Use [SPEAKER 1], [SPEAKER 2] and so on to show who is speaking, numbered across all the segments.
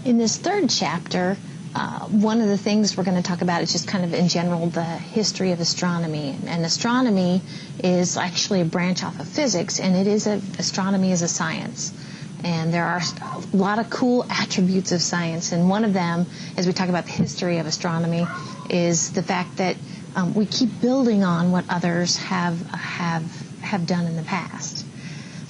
[SPEAKER 1] In this third chapter, one of the things we're going to talk about is just kind of in general the history of astronomy. And astronomy is actually a branch off of physics, and astronomy is a science. And there are a lot of cool attributes of science, and one of them, as we talk about the history of astronomy, is the fact that we keep building on what others have done in the past.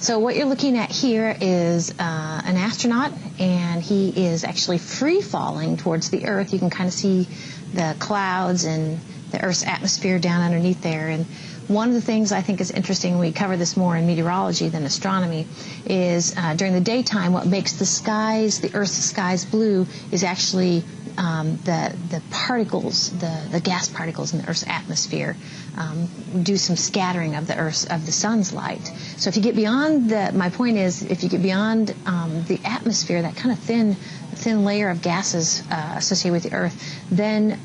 [SPEAKER 1] So what you're looking at here is an astronaut, and he is actually free-falling towards the Earth. You can kind of see the clouds and the Earth's atmosphere down underneath there. And one of the things I think is interesting, we cover this more in meteorology than astronomy, is during the daytime what makes the Earth's skies blue is actually the particles, the gas particles in the Earth's atmosphere do some scattering of the sun's light. So if you get beyond my point is, if you get beyond the atmosphere, that kind of thin layer of gases associated with the Earth, then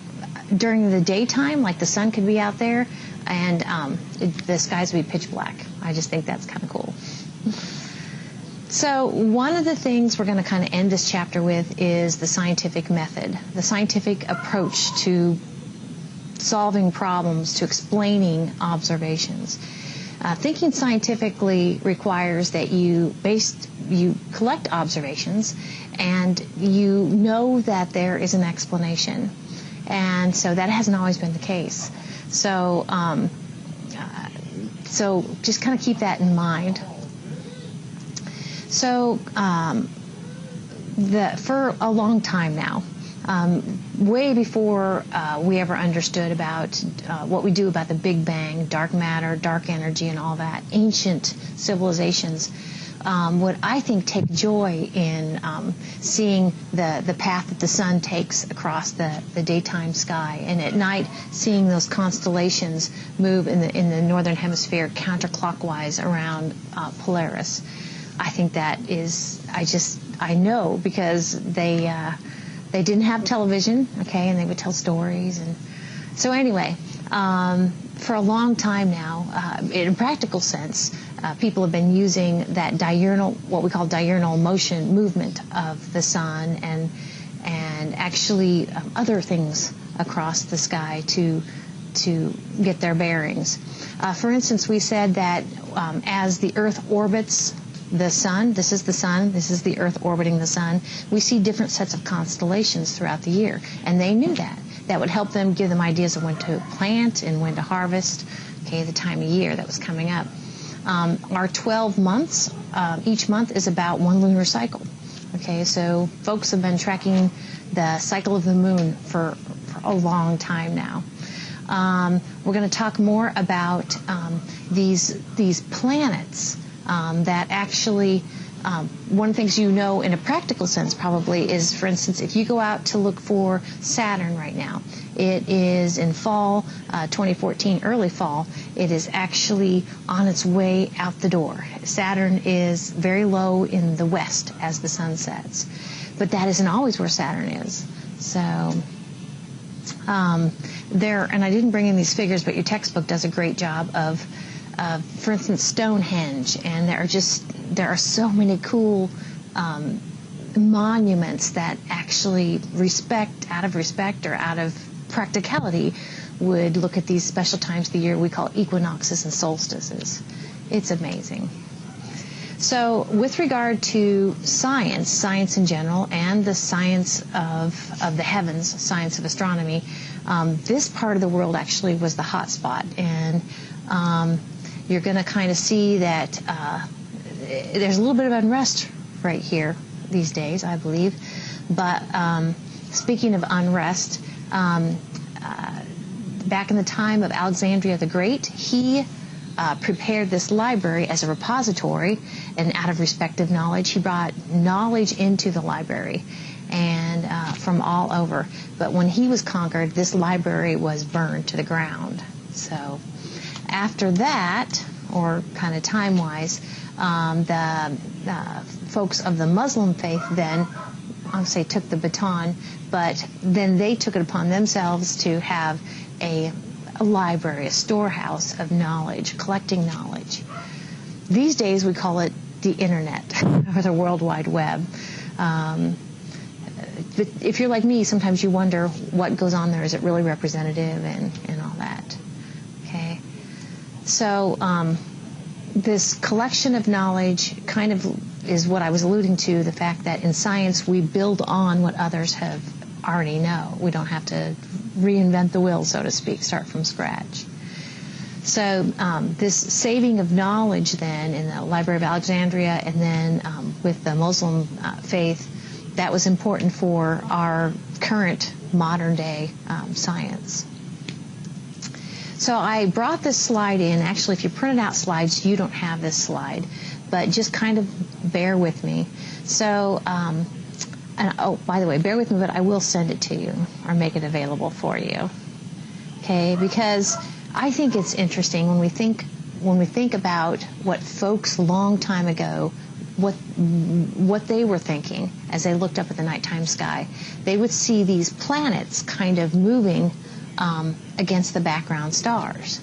[SPEAKER 1] during the daytime, like the sun could be out there, and the skies would be pitch black. I just think that's kind of cool. So one of the things we're going to kind of end this chapter with is the scientific method, the scientific approach to solving problems, to explaining observations. Thinking scientifically requires that you collect observations and you know that there is an explanation. And so that hasn't always been the case. So just kind of keep that in mind. So for a long time now, way before we ever understood about what we do about the Big Bang, dark matter, dark energy, and all that, ancient civilizations would, I think, take joy in seeing the path that the sun takes across the daytime sky, and at night seeing those constellations move in the northern hemisphere counterclockwise around Polaris. I think that is, I know because they didn't have television, okay, and they would tell stories. And so anyway, for a long time now, in a practical sense, people have been using that diurnal, what we call diurnal motion, movement of the sun, and actually other things across the sky to get their bearings. For instance, we said that as the Earth orbits the sun, this is the Earth orbiting the sun, we see different sets of constellations throughout the year, and they knew that. That would help them give them ideas of when to plant and when to harvest, okay, the time of year that was coming up. Our 12 months, each month is about one lunar cycle, okay, so folks have been tracking the cycle of the moon for a long time now. We're going to talk more about these planets that actually, one of the things you know in a practical sense probably is, for instance, if you go out to look for Saturn right now, it is in fall, 2014, early fall, it is actually on its way out the door. Saturn is very low in the west as the sun sets, but that isn't always where Saturn is. So and I didn't bring in these figures, but your textbook does a great job of for instance, Stonehenge, and there are so many cool monuments that actually out of respect or out of practicality would look at these special times of the year we call equinoxes and solstices. It's amazing. So with regard to science in general, and the science of the heavens, science of astronomy, this part of the world actually was the hot spot, and you're going to kind of see that there's a little bit of unrest right here these days, I believe. But speaking of unrest, back in the time of Alexander the Great, he prepared this library as a repository, and out of respect of knowledge, he brought knowledge into the library and from all over. But when he was conquered, this library was burned to the ground. So after that, or kind of time-wise, the folks of the Muslim faith then, I'll say, took the baton, but then they took it upon themselves to have a library, a storehouse of knowledge, collecting knowledge. These days we call it the Internet, or the World Wide Web. but if you're like me, sometimes you wonder what goes on there. Is it really representative and all that? Okay. So this collection of knowledge kind of is what I was alluding to, the fact that in science we build on what others have already know. We don't have to reinvent the wheel, so to speak, start from scratch. So this saving of knowledge then in the Library of Alexandria and then with the Muslim faith, that was important for our current modern day science. So I brought this slide in. Actually, if you printed out slides, you don't have this slide, but just kind of bear with me. So, and, oh, by the way, bear with me, but I will send it to you or make it available for you. Okay, because I think it's interesting when we think about what folks long time ago, what they were thinking as they looked up at the nighttime sky. They would see these planets kind of moving against the background stars.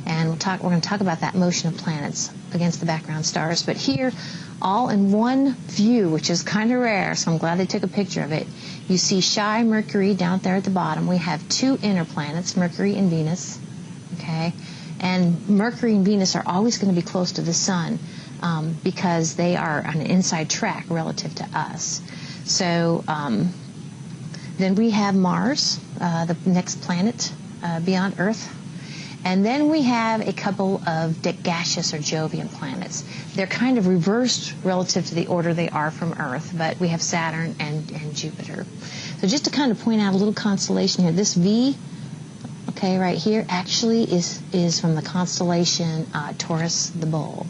[SPEAKER 1] And we're going to talk about that motion of planets against the background stars. But here, all in one view, which is kind of rare, so I'm glad they took a picture of it. You see shy Mercury down there at the bottom. We have two inner planets, Mercury and Venus. Okay, and Mercury and Venus are always going to be close to the Sun because they are on an inside track relative to us. So then we have Mars, the next planet beyond Earth. And then we have a couple of gaseous or Jovian planets. They're kind of reversed relative to the order they are from Earth, but we have Saturn and Jupiter. So just to kind of point out a little constellation here, this V, okay, right here, actually is from the constellation Taurus the Bull.